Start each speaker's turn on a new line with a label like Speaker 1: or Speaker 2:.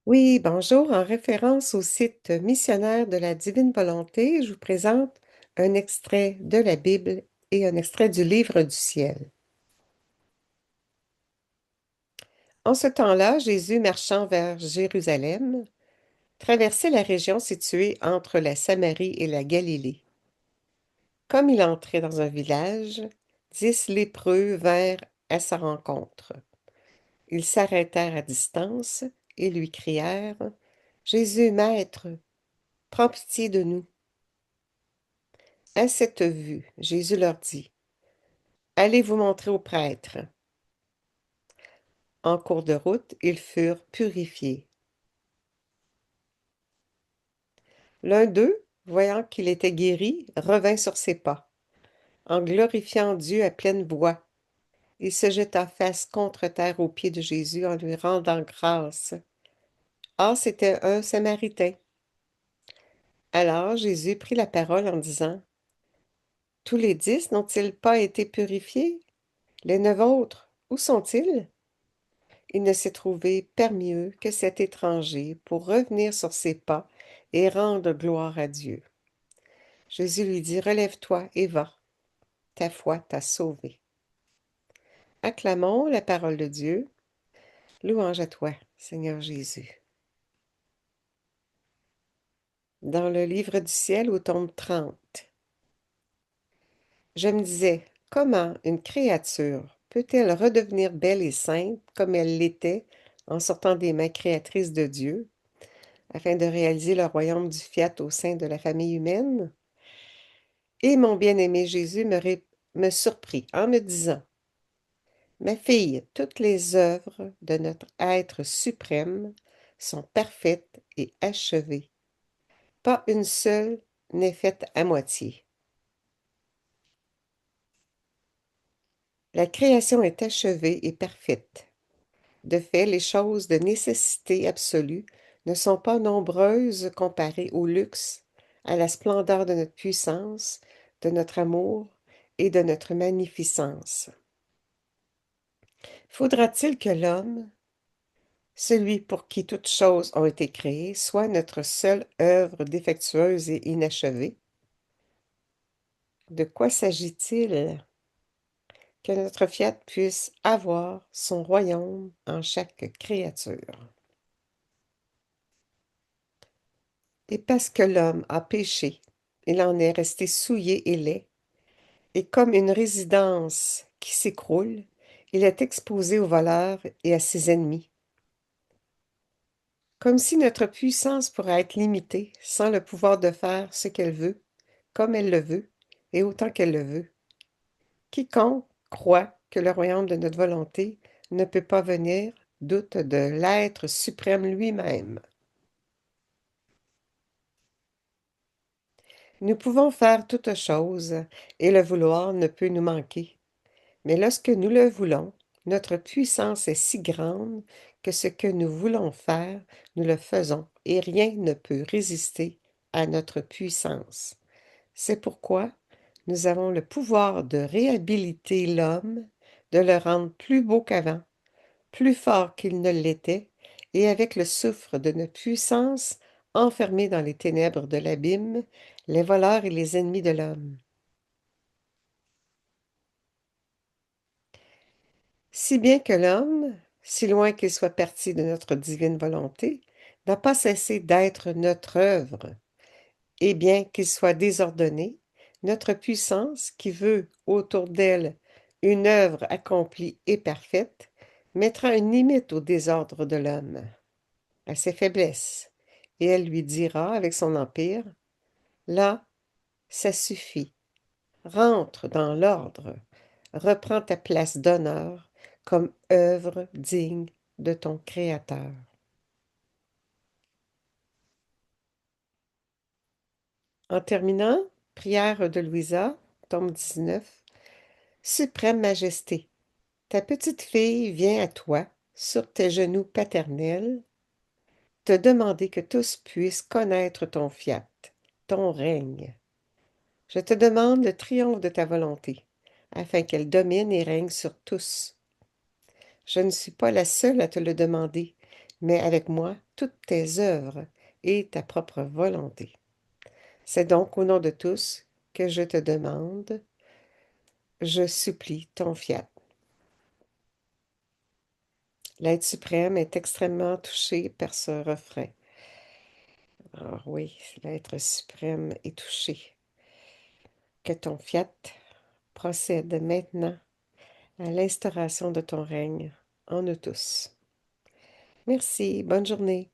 Speaker 1: Oui, bonjour. En référence au site missionnaire de la Divine Volonté, je vous présente un extrait de la Bible et un extrait du Livre du ciel. En ce temps-là, Jésus, marchant vers Jérusalem, traversait la région située entre la Samarie et la Galilée. Comme il entrait dans un village, 10 lépreux vinrent à sa rencontre. Ils s'arrêtèrent à distance et lui crièrent: Jésus, Maître, prends pitié de nous. À cette vue, Jésus leur dit: Allez vous montrer aux prêtres. En cours de route, ils furent purifiés. L'un d'eux, voyant qu'il était guéri, revint sur ses pas, en glorifiant Dieu à pleine voix. Il se jeta face contre terre aux pieds de Jésus en lui rendant grâce. Or, c'était un Samaritain. Alors Jésus prit la parole en disant: Tous les 10 n'ont-ils pas été purifiés? Les 9 autres, où sont-ils? Il ne s'est trouvé parmi eux que cet étranger pour revenir sur ses pas et rendre gloire à Dieu. Jésus lui dit: Relève-toi et va, ta foi t'a sauvé. Acclamons la parole de Dieu. Louange à toi, Seigneur Jésus. Dans le livre du ciel au tome 30, je me disais: comment une créature peut-elle redevenir belle et sainte comme elle l'était en sortant des mains créatrices de Dieu, afin de réaliser le royaume du fiat au sein de la famille humaine? Et mon bien-aimé Jésus me surprit en me disant: Ma fille, toutes les œuvres de notre être suprême sont parfaites et achevées. Pas une seule n'est faite à moitié. La création est achevée et parfaite. De fait, les choses de nécessité absolue ne sont pas nombreuses comparées au luxe, à la splendeur de notre puissance, de notre amour et de notre magnificence. Faudra-t-il que l'homme, celui pour qui toutes choses ont été créées, soit notre seule œuvre défectueuse et inachevée? De quoi s'agit-il? Que notre fiat puisse avoir son royaume en chaque créature. Et parce que l'homme a péché, il en est resté souillé et laid, et comme une résidence qui s'écroule, il est exposé aux voleurs et à ses ennemis. Comme si notre puissance pourrait être limitée sans le pouvoir de faire ce qu'elle veut, comme elle le veut, et autant qu'elle le veut. Quiconque croit que le royaume de notre volonté ne peut pas venir doute de l'être suprême lui-même. Nous pouvons faire toutes choses, et le vouloir ne peut nous manquer. Mais lorsque nous le voulons, notre puissance est si grande que ce que nous voulons faire, nous le faisons, et rien ne peut résister à notre puissance. C'est pourquoi nous avons le pouvoir de réhabiliter l'homme, de le rendre plus beau qu'avant, plus fort qu'il ne l'était, et avec le souffle de notre puissance, enfermés dans les ténèbres de l'abîme, les voleurs et les ennemis de l'homme. Si bien que l'homme, si loin qu'il soit parti de notre divine volonté, n'a pas cessé d'être notre œuvre, et bien qu'il soit désordonné, notre puissance, qui veut autour d'elle une œuvre accomplie et parfaite, mettra une limite au désordre de l'homme, à ses faiblesses, et elle lui dira avec son empire: Là, ça suffit. Rentre dans l'ordre. Reprends ta place d'honneur comme œuvre digne de ton Créateur. En terminant, prière de Louisa, tome 19. Suprême Majesté, ta petite fille vient à toi, sur tes genoux paternels, te demander que tous puissent connaître ton fiat, ton règne. Je te demande le triomphe de ta volonté, afin qu'elle domine et règne sur tous. Je ne suis pas la seule à te le demander, mais avec moi toutes tes œuvres et ta propre volonté. C'est donc au nom de tous que je te demande, je supplie ton fiat. L'être suprême est extrêmement touché par ce refrain. Alors oui, l'être suprême est touché. Que ton fiat procède maintenant à l'instauration de ton règne en nous tous. Merci, bonne journée.